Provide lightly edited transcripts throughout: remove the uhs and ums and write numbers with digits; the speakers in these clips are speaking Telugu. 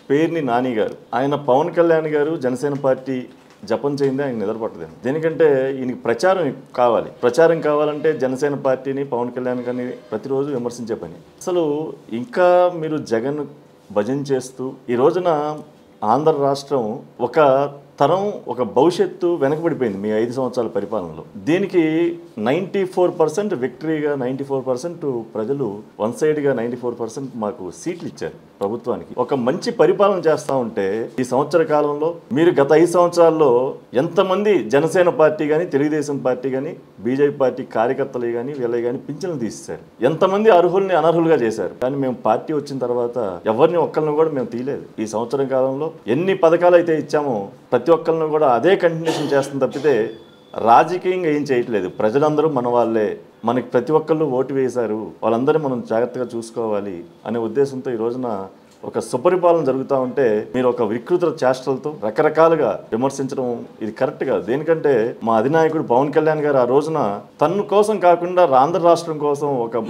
పేర్ని నాని గారు, ఆయన పవన్ కళ్యాణ్ గారు జనసేన పార్టీ జపం చేయిందే ఆయన నిద్రపట్టలేదు. దేనికంటే ఈయనకి ప్రచారం కావాలి. ప్రచారం కావాలంటే జనసేన పార్టీని పవన్ కళ్యాణ్ గారిని ప్రతిరోజు విమర్శించే పని. అసలు ఇంకా మీరు జగన్ భజన చేస్తూ ఈ రోజున ఆంధ్ర రాష్ట్రం ఒక తరం, ఒక భవిష్యత్తు వెనకబడిపోయింది మీ 5 సంవత్సరాల పరిపాలనలో. దీనికి 94% విక్టరీగా, 94% ప్రజలు వన్ సైడ్గా 94% మాకు సీట్లు ఇచ్చారు ప్రభుత్వానికి. ఒక మంచి పరిపాలన చేస్తూ ఉంటే ఈ సంవత్సర కాలంలో మీరు గత 5 సంవత్సరాల్లో ఎంతమంది జనసేన పార్టీ కానీ, తెలుగుదేశం పార్టీ కానీ, బీజేపీ పార్టీ కార్యకర్తలు కానీ, వీళ్ళే కానీ పింఛన్లు తీసేశారు. ఎంతమంది అర్హుల్ని అనర్హులుగా చేశారు. కానీ మేము పార్టీ వచ్చిన తర్వాత ఎవరిని ఒక్కరిని కూడా మేము తీయలేదు. ఈ సంవత్సరం కాలంలో ఎన్ని పథకాలు అయితే ఇచ్చామో ప్రతి ఒక్కరిని కూడా అదే కంటిన్యూషన్ చేస్తుంది తప్పితే రాజకీయంగా ఏం చేయట్లేదు. ప్రజలందరూ మన వాళ్ళే, మనకి ప్రతి ఒక్కళ్ళు ఓటు వేశారు, వాళ్ళందరూ మనం జాగ్రత్తగా చూసుకోవాలి అనే ఉద్దేశంతో ఈ రోజున ఒక సుపరిపాలన జరుగుతూ ఉంటే మీరు ఒక వికృత చేష్టలతో రకరకాలుగా విమర్శించడం ఇది కరెక్ట్ కాదు. దేనికంటే మా అధినాయకుడు పవన్ కళ్యాణ్ గారు ఆ రోజున తన కోసం కాకుండా ఆంధ్ర రాష్ట్రం కోసం ఒక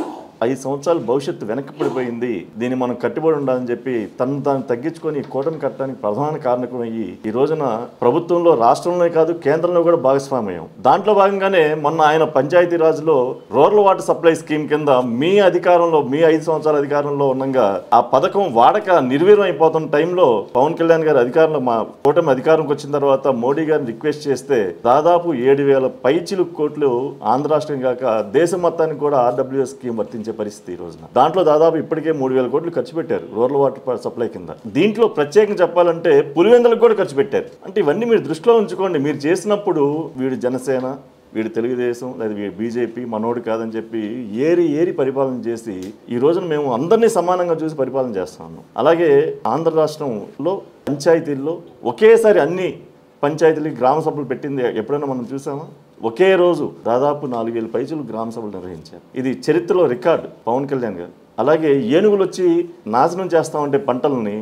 5 సంవత్సరాల భవిష్యత్తు వెనక్కిపడిపోయింది, దీన్ని మనం కట్టుబడి ఉండాలని చెప్పి తాను తగ్గించుకొని కూటమి కట్టడానికి ప్రధాన కారణం అయ్యి ఈ రోజున ప్రభుత్వంలో, రాష్ట్రంలోనే కాదు కేంద్రంలో కూడా భాగస్వామ్యం. దాంట్లో భాగంగానే మొన్న ఆయన పంచాయతీరాజ్లో రూరల్ వాటర్ సప్లై స్కీమ్ కింద మీ అధికారంలో, మీ 5 సంవత్సరాల అధికారంలో ఉండగా ఆ పథకం వాడక నిర్వీర్యం అయిపోతున్న టైంలో పవన్ కళ్యాణ్ గారి అధికారంలో, మా కూటమి అధికారంకి వచ్చిన తర్వాత మోడీ గారిని రిక్వెస్ట్ చేస్తే దాదాపు 7,000 పైచిలుకు కోట్లు ఆంధ్ర రాష్ట్రం కాక దేశం మొత్తానికి కూడా RWS స్కీమ్ వర్తించారు పరిస్థితి ఈ రోజున. దాంట్లో దాదాపు ఇప్పటికే 3,000 కోట్లు ఖర్చు పెట్టారు రూరల్ వాటర్ సప్లై కింద. దీంట్లో ప్రత్యేకంగా చెప్పాలంటే పులివెందులకు కూడా ఖర్చు పెట్టారు. అంటే ఇవన్నీ మీరు దృష్టిలో ఉంచుకోండి. మీరు చేసినప్పుడు వీడు జనసేన, వీడు తెలుగుదేశం, లేదా వీడు బీజేపీ మనోడు కాదని చెప్పి ఏరి పరిపాలన చేసి ఈ రోజున మేము అందరినీ సమానంగా చూసి పరిపాలన చేస్తా ఉన్నాం. అలాగే ఆంధ్ర రాష్ట్రంలో పంచాయతీల్లో ఒకేసారి అన్ని పంచాయతీలు గ్రామ సభలు పెట్టింది ఎప్పుడైనా మనం చూసామా? ఒకే రోజు దాదాపు 4,000 పైచులు గ్రామ సభలు నిర్వహించారు. ఇది చరిత్రలో రికార్డు పవన్ కళ్యాణ్ గారు. అలాగే ఏనుగులు వచ్చి నాశనం చేస్తూ ఉంటే పంటలని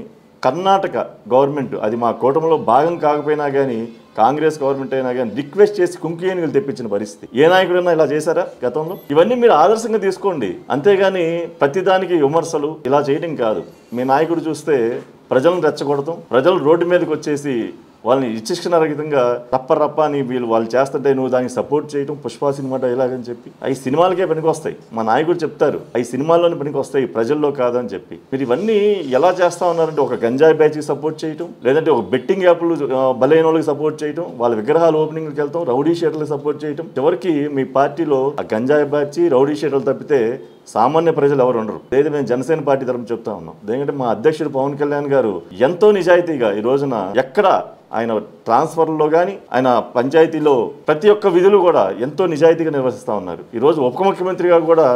కర్ణాటక గవర్నమెంట్, అది మా కూటమిలో భాగం కాకపోయినా కానీ కాంగ్రెస్ గవర్నమెంట్ అయినా కానీ రిక్వెస్ట్ చేసి కుంకి ఏనుగులు తెప్పించిన పరిస్థితి. ఏ నాయకుడైనా ఇలా చేశారా గతంలో? ఇవన్నీ మీరు ఆదర్శంగా తీసుకోండి. అంతేగాని ప్రతిదానికి విమర్శలు ఇలా చేయడం కాదు. మీ నాయకుడు చూస్తే ప్రజలను రెచ్చగొడతాం, ప్రజలు రోడ్డు మీదకి వచ్చేసి వాళ్ళని ఇచ్చిష్కరహితంగా రప్ప అని వాళ్ళు చేస్తుంటే నువ్వు దానికి సపోర్ట్ చేయడం, పుష్ప సినిమా డైలాగ్ అని చెప్పి అవి సినిమాలకే పనికి వస్తాయి. మా నాయకుడు చెప్తారు అవి సినిమాల్లోనే పనికి వస్తాయి, ప్రజల్లో కాదని చెప్పి. మీరు ఇవన్నీ ఎలా చేస్తా ఉన్నారంటే ఒక గంజాయి బ్యాచ్కి సపోర్ట్ చేయటం, లేదంటే ఒక బెట్టింగ్ యాప్లు బలైన వాళ్ళకి సపోర్ట్ చేయటం, వాళ్ళ విగ్రహాలు ఓపెనింగ్కి వెళ్తాం, రౌడీ షీటర్లకు సపోర్ట్ చేయటం. చివరికి మీ పార్టీలో ఆ గంజాయి బ్యాచ్, రౌడీ షీటర్లు తప్పితే సామాన్య ప్రజలు ఎవరు ఉండరు. లేదు, మేము జనసేన పార్టీ తరఫున చెప్తా ఉన్నాం. ఎందుకంటే మా అధ్యక్షుడు పవన్ కళ్యాణ్ గారు ఎంతో నిజాయితీగా ఈ రోజున ఎక్కడ ఆయన ట్రాన్స్ఫర్లో కానీ, ఆయన పంచాయతీలో ప్రతి ఒక్క విధులు కూడా ఎంతో నిజాయితీగా నిర్వహిస్తూ ఉన్నారు. ఈరోజు ఉప ముఖ్యమంత్రిగా కూడా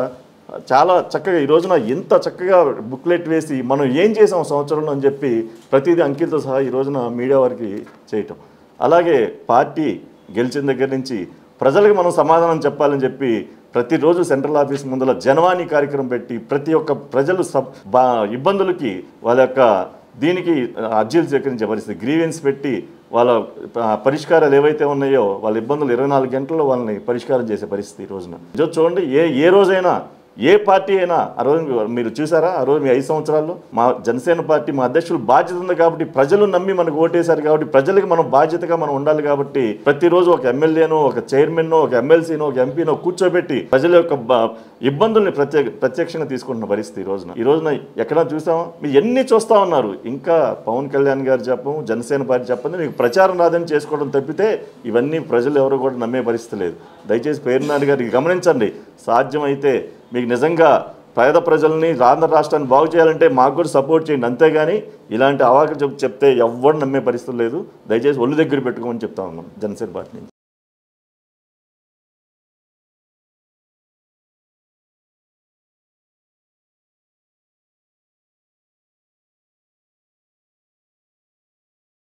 చాలా చక్కగా ఈ రోజున ఎంత చక్కగా బుక్లెట్ వేసి మనం ఏం చేసాం సంవత్సరంలో అని చెప్పి ప్రతిదీ అంకెలతో సహా ఈ రోజున మీడియా వారికి చేయటం. అలాగే పార్టీ గెలిచిన దగ్గర నుంచి ప్రజలకు మనం సమాధానం చెప్పాలని చెప్పి ప్రతిరోజు సెంట్రల్ ఆఫీస్ ముందర జనవాణి కార్యక్రమం పెట్టి ప్రతి ఒక్క ప్రజలు ఇబ్బందులకి వాళ్ళ యొక్క దీనికి అర్జీలు సేకరించే పరిస్థితి, గ్రీవెన్స్ పెట్టి వాళ్ళ పరిష్కారాలు ఏవైతే ఉన్నాయో వాళ్ళ ఇబ్బందులు 24 గంటల్లో వాళ్ళని పరిష్కారం చేసే పరిస్థితి ఈ రోజున. చూడండి, ఏ రోజైనా ఏ పార్టీ అయినా ఆ రోజు మీరు చూసారా? ఆ రోజు మీ 5 సంవత్సరాల్లో మా జనసేన పార్టీ, మా అధ్యక్షులు బాధ్యత ఉంది కాబట్టి, ప్రజలు నమ్మి మనకు ఓటేశారు కాబట్టి, ప్రజలకు మనం బాధ్యతగా మనం ఉండాలి కాబట్టి ప్రతిరోజు ఒక ఎమ్మెల్యేనో, ఒక చైర్మన్నో, ఒక ఎమ్మెల్సీనో, ఒక ఎంపీనో కూర్చోబెట్టి ప్రజల యొక్క ఇబ్బందుల్ని ప్రత్యక్షంగా తీసుకుంటున్న పరిస్థితి ఈ రోజున ఎక్కడా చూసామా? మీరు ఎన్ని చూస్తూ ఉన్నారు. ఇంకా పవన్ కళ్యాణ్ గారు చెప్పం, జనసేన పార్టీ చెప్పండి, మీకు ప్రచారం రాదని చేసుకోవడం తప్పితే ఇవన్నీ ప్రజలు ఎవరు కూడా నమ్మే పరిస్థితి లేదు. దయచేసి పేర్నాని గారికి గమనించండి. సాధ్యమైతే మీకు నిజంగా పేద ప్రజల్ని, ఆంధ్ర రాష్ట్రాన్ని బాగు చేయాలంటే మాకు కూడా సపోర్ట్ చేయండి. అంతేగాని ఇలాంటి అవాకు చెప్తే ఎవ్వరు నమ్మే పరిస్థితి లేదు. దయచేసి ఒళ్ళు దగ్గర పెట్టుకోమని చెప్తా ఉన్నాం జనసేన పార్టీ నుంచి.